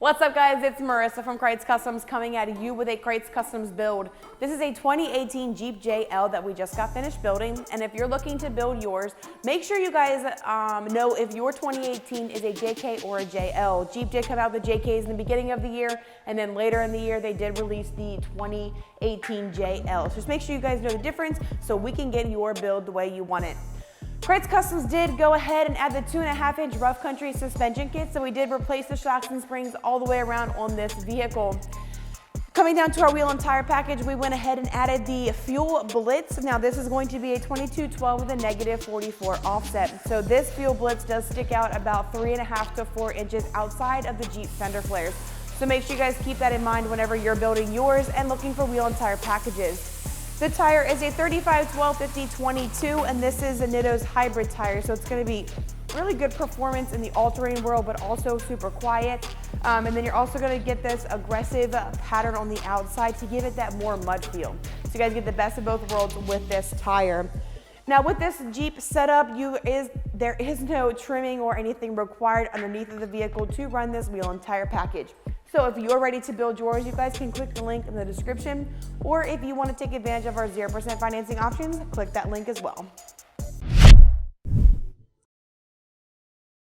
What's up guys, it's Marissa from Krietz Customs coming at you with a Krietz Customs build. This is a 2018 Jeep JL that we just got finished building, and if you're looking to build yours, make sure you guys know if your 2018 is a JK or a JL. Jeep did come out with the JKs in the beginning of the year, and then later in the year they did release the 2018 JL. So just make sure you guys know the difference so we can get your build the way you want it. Krietz Customs did go ahead and add the 2.5-inch rough country suspension kit, so we did replace the shocks and springs all the way around on this vehicle. Coming down to our wheel and tire package, we went ahead and added the Fuel Blitz. Now this is going to be a 2212 with a -44 offset. So this Fuel Blitz does stick out about 3.5 to 4 inches outside of the Jeep fender flares. So make sure you guys keep that in mind whenever you're building yours and looking for wheel and tire packages. The tire is a 35/12/50/22, and this is a Nitto's hybrid tire, so it's going to be really good performance in the all-terrain world, but also super quiet. And then you're also going to get this aggressive pattern on the outside to give it that more mud feel. So you guys get the best of both worlds with this tire. Now with this Jeep setup, there is no trimming or anything required underneath of the vehicle to run this wheel and tire package. So if you're ready to build yours, you guys can click the link in the description, or if you want to take advantage of our 0% financing options, click that link as well.